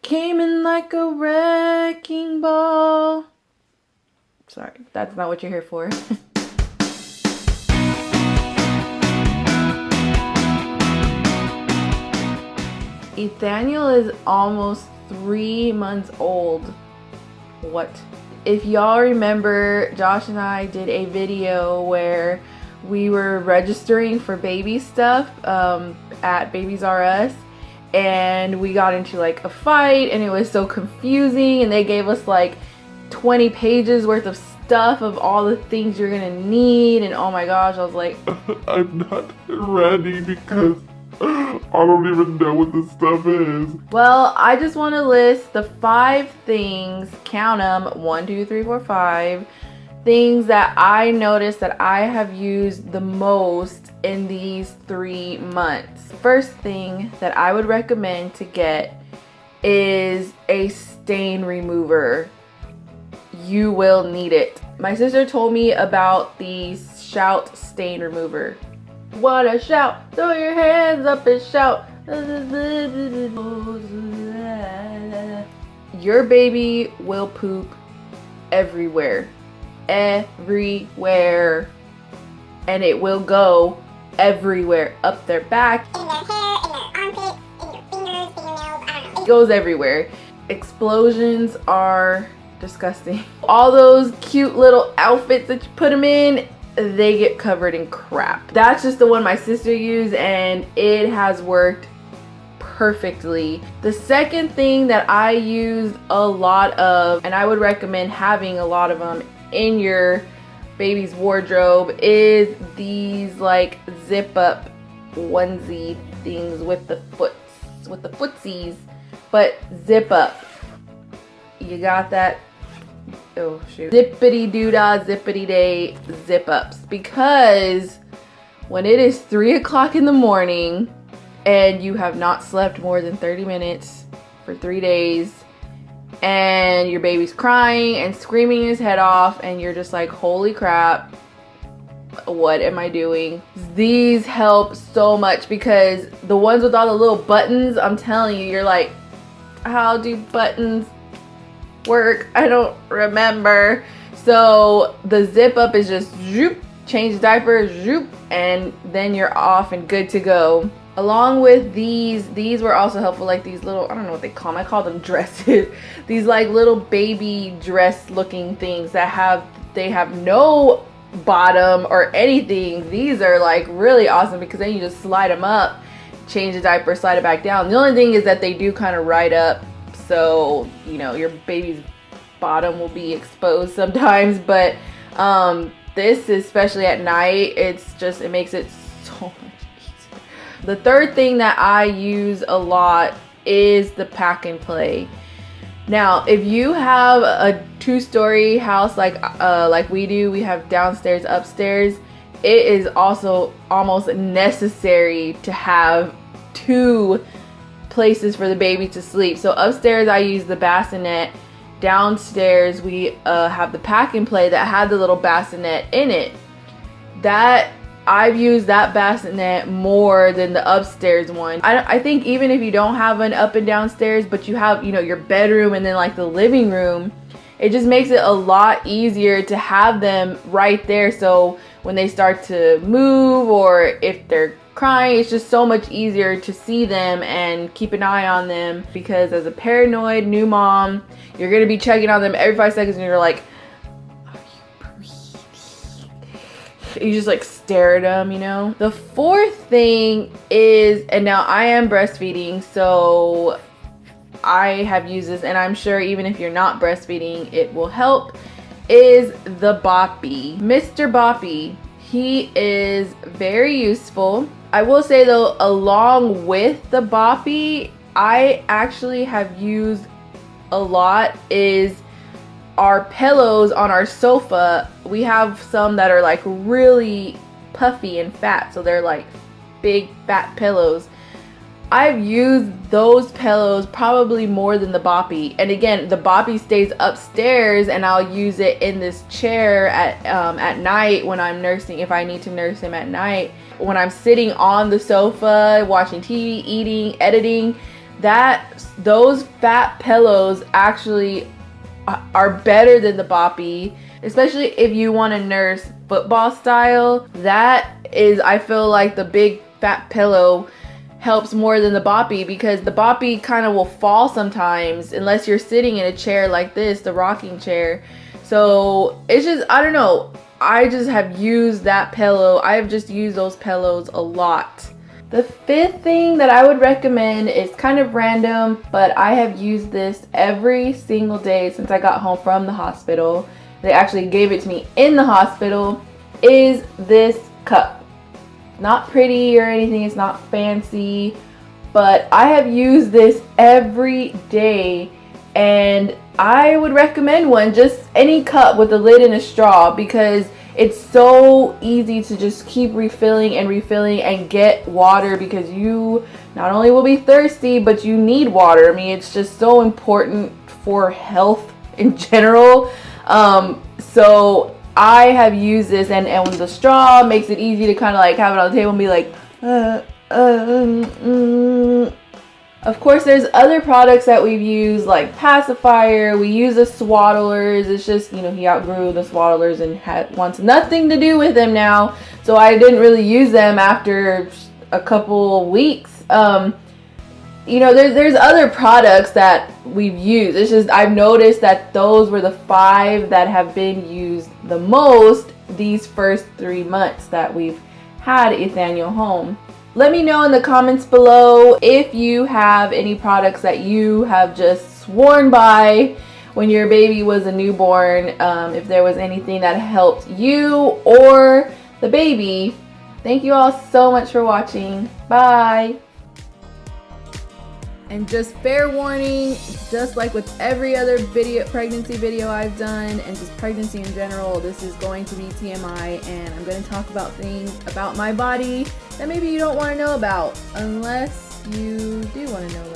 Came in like a wrecking ball. Sorry, that's not what you're here for. Nathaniel is almost 3 months old. What? If y'all remember, Josh and I did a video where we were registering for baby stuff at Babies R Us, and we got into like a fight and it was so confusing, and they gave us like 20 pages worth of stuff of all the things you're gonna need, and oh my gosh, I was like, I'm not ready because I don't even know what this stuff is. Well, I just want to list the 5 things, count them, 1, 2, 3, 4, 5 things that I noticed that I have used the most in these 3 months. First thing that I would recommend to get is a stain remover. You will need it. My sister told me about the Shout stain remover. Wanna shout, throw your hands up and shout. Your baby will poop everywhere. Everywhere. And it will go everywhere. Up their back, in their hair, in their armpit, in your fingers, fingernails, I don't know. it goes everywhere. Explosions are disgusting. All those cute little outfits that you put them in, they get covered in crap. That's just the one my sister used, and it has worked perfectly. The second thing that I used a lot of, and I would recommend having a lot of them in your baby's wardrobe, is these like zip up onesie things with the footsies, but zip up. You got that? Oh shoot. Zippity doo-dah, zippity day zip ups. Because when it is 3 o'clock in the morning and you have not slept more than 30 minutes for 3 days, and your baby's crying and screaming his head off, and you're just like, holy crap, what am I doing? These help so much, because the ones with all the little buttons, I'm telling you, you're like, how do buttons work? I don't remember. So the zip up is just zoop, change the diaper, zoop, and then you're off and good to go. Along with these were also helpful, like these little, I don't know what they call them, I call them dresses. These like little baby dress looking things that have no bottom or anything. These are like really awesome, because then you just slide them up, change the diaper, slide it back down. The only thing is that they do kind of ride up, so you know your baby's bottom will be exposed sometimes, but this, especially at night, it makes it so much easier. The third thing that I use a lot is the pack and play. Now, if you have a 2-story house like we do, we have downstairs, upstairs, it is also almost necessary to have 2 places for the baby to sleep. So upstairs I use the bassinet. Downstairs we have the pack and play that had the little bassinet in it. That I've used that bassinet more than the upstairs one. I think even if you don't have an up and downstairs, but you have, you know, your bedroom and then like the living room, it just makes it a lot easier to have them right there. So when they start to move, or if they're crying, it's just so much easier to see them and keep an eye on them, because as a paranoid new mom, you're gonna be checking on them every 5 seconds, and you're like, are you breathing? You just like stare at them, you know. The fourth thing is, and now I am breastfeeding, so I have used this, and I'm sure even if you're not breastfeeding it will help, is the Boppy. Mr. Boppy, he is very useful. I will say though, along with the Boppy, I actually have used a lot is our pillows on our sofa. We have some that are like really puffy and fat, so they're like big fat pillows. I've used those pillows probably more than the Boppy. And again, the Boppy stays upstairs, and I'll use it in this chair at night when I'm nursing, if I need to nurse him at night. When I'm sitting on the sofa, watching TV, eating, editing, those fat pillows actually are better than the boppy, especially if you want to nurse football style. That is, I feel like the big fat pillow helps more than the boppy, because the boppy kind of will fall sometimes unless you're sitting in a chair like this, the rocking chair. So it's just, I don't know, I just have used that pillow. I have just used those pillows a lot. The fifth thing that I would recommend is kind of random, but I have used this every single day since I got home from the hospital. They actually gave it to me in the hospital, is this cup. Not pretty or anything, it's not fancy, but I have used this every day, and I would recommend one, just any cup with a lid and a straw, because it's so easy to just keep refilling and get water, because you not only will be thirsty, but you need water. I mean, it's just so important for health in general. So I have used this, and the straw makes it easy to kind of like have it on the table and be like, Of course, there's other products that we've used, like pacifier. We use the swaddlers. It's just, you know, he outgrew the swaddlers and wants nothing to do with them now. So I didn't really use them after a couple weeks. You know, there's other products that we've used. It's just, I've noticed that those were the 5 that have been used the most these first 3 months that we've had Nathaniel home. Let me know in the comments below if you have any products that you have just sworn by when your baby was a newborn, if there was anything that helped you or the baby. Thank you all so much for watching. Bye. And just fair warning, just like with every other pregnancy video I've done, and just pregnancy in general, this is going to be TMI, and I'm going to talk about things about my body that maybe you don't want to know about, unless you do want to know